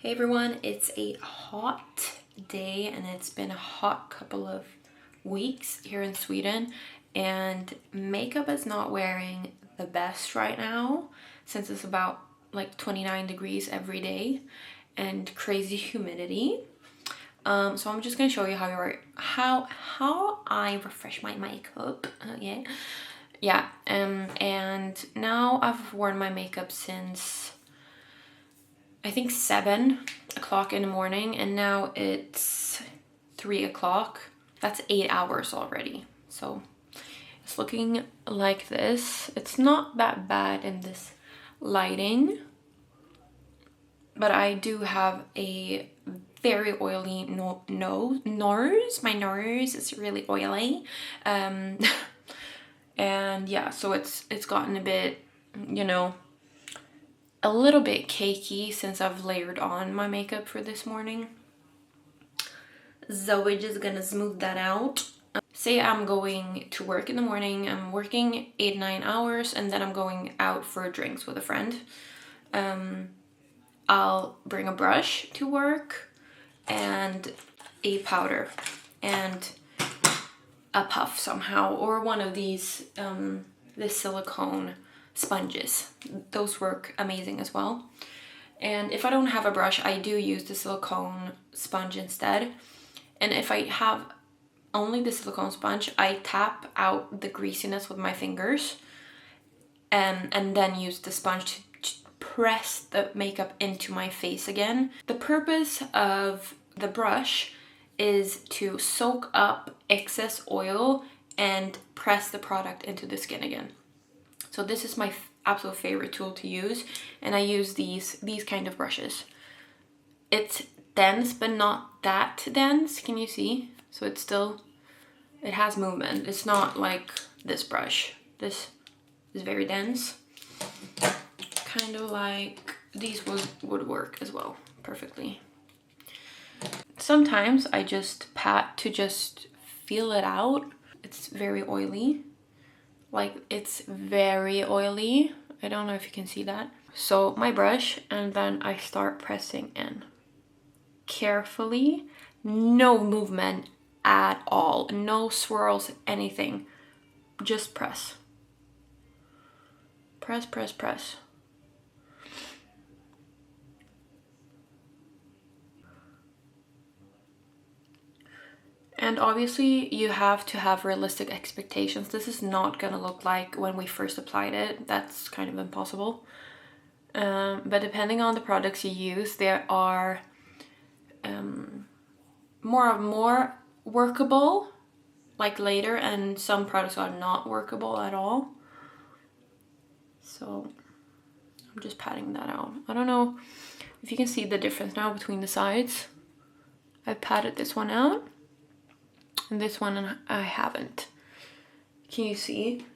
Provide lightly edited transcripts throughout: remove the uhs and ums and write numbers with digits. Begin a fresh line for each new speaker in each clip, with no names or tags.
Hey everyone, it's a hot day and it's been a hot couple of weeks here in Sweden, and makeup is not wearing the best right now since it's about like 29 degrees every day and crazy humidity. So I'm just gonna show you how I refresh my makeup. And now I've worn my makeup since I think 7 o'clock in the morning, and now it's 3 o'clock. That's 8 hours already. So it's looking like this. It's not that bad in this lighting, but I do have a very oily nose. My nose is really oily. And yeah, so it's gotten a bit, a little bit cakey since I've layered on my makeup for this morning. So we're just gonna smooth that out. Say I'm going to work in the morning, I'm working 8-9 hours, and then I'm going out for drinks with a friend. I'll bring a brush to work and a powder and a puff somehow, or one of these the silicone sponges. Those work amazing as well. And if I don't have a brush, I do use the silicone sponge instead. And if I have only the silicone sponge, I tap out the greasiness with my fingers and then use the sponge to press the makeup into my face again. The purpose of the brush is to soak up excess oil and press the product into the skin again. So this is my absolute favorite tool to use, and I use these kind of brushes. It's dense, but not that dense. Can you see? So it has movement. It's not like this brush. This is very dense. Kind of like these would work as well perfectly. Sometimes I just pat to just feel it out. It's very oily. Like, it's very oily. I don't know if you can see that. So my brush, and then I start pressing in. Carefully. No movement at all. No swirls, anything. Just press. Press, press, press. And obviously you have to have realistic expectations. This is not gonna look like when we first applied it. That's kind of impossible. But depending on the products you use, there are more workable, like later, and some products are not workable at all. So I'm just patting that out. I don't know if you can see the difference now between the sides. I patted this one out, and this one I haven't. Can you see?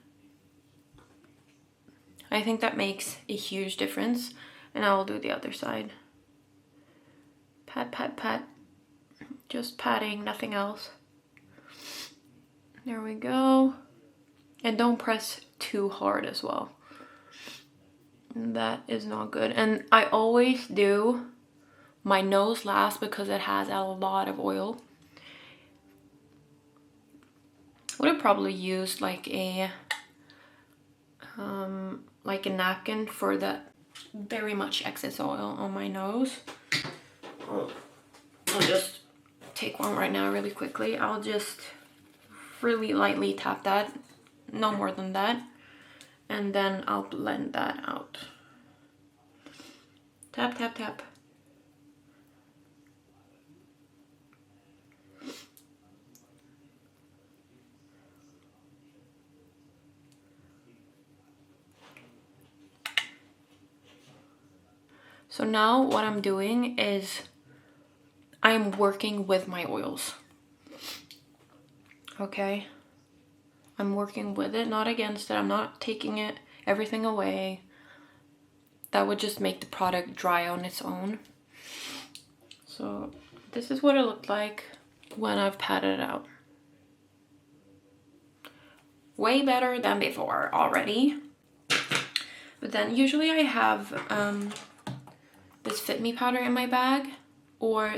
I think that makes a huge difference, and I will do the other side. Pat, pat, pat. Just patting, nothing else. There we go. And don't press too hard as well. That is not good. And I always do my nose last because it has a lot of oil. Would have probably used like a napkin for the very much excess oil on my nose. I'll just take one right now really quickly. I'll just really lightly tap that, no more than that, and then I'll blend that out. Tap, tap, tap. So now what I'm doing is I'm working with my oils. Okay? I'm working with it, not against it. I'm not taking everything away. That would just make the product dry on its own. So this is what it looked like when I've patted it out. Way better than before already. But then usually I have this Fit Me powder in my bag, or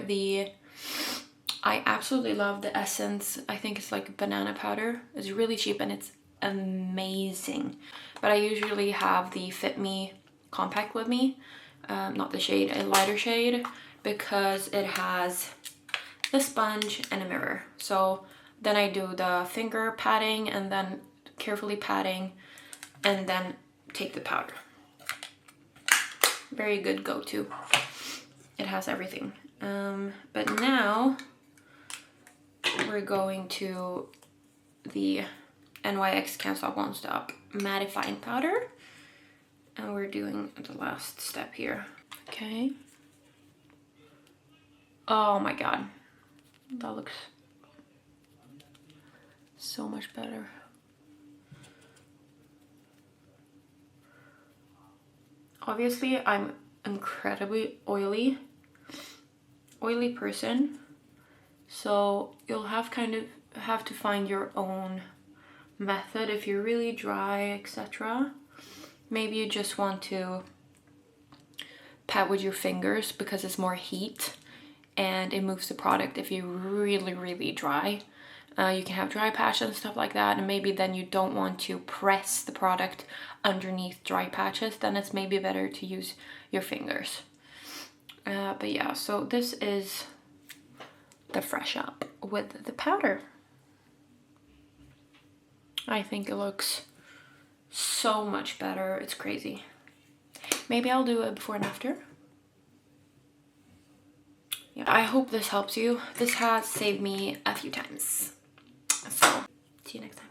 I absolutely love the Essence. I think it's like banana powder. It's really cheap and it's amazing. But I usually have the Fit Me compact with me, not the shade, a lighter shade, because it has the sponge and a mirror. So then I do the finger patting and then carefully patting and then take the powder. Very good go-to. It has everything. But now we're going to the NYX Can't Stop Won't Stop mattifying powder, and we're doing the last step here. Okay. Oh my god, that looks so much better. Obviously I'm incredibly oily person, so you'll have to find your own method if you're really dry, etc. Maybe you just want to pat with your fingers because it's more heat and it moves the product. If you're really dry, you can have dry patches and stuff like that, and maybe then you don't want to press the product underneath dry patches, then it's maybe better to use your fingers. But yeah, so this is the Fresh Up with the powder. I think it looks so much better. It's crazy. Maybe I'll do a before and after. Yeah, I hope this helps you. This has saved me a few times. So, see you next time.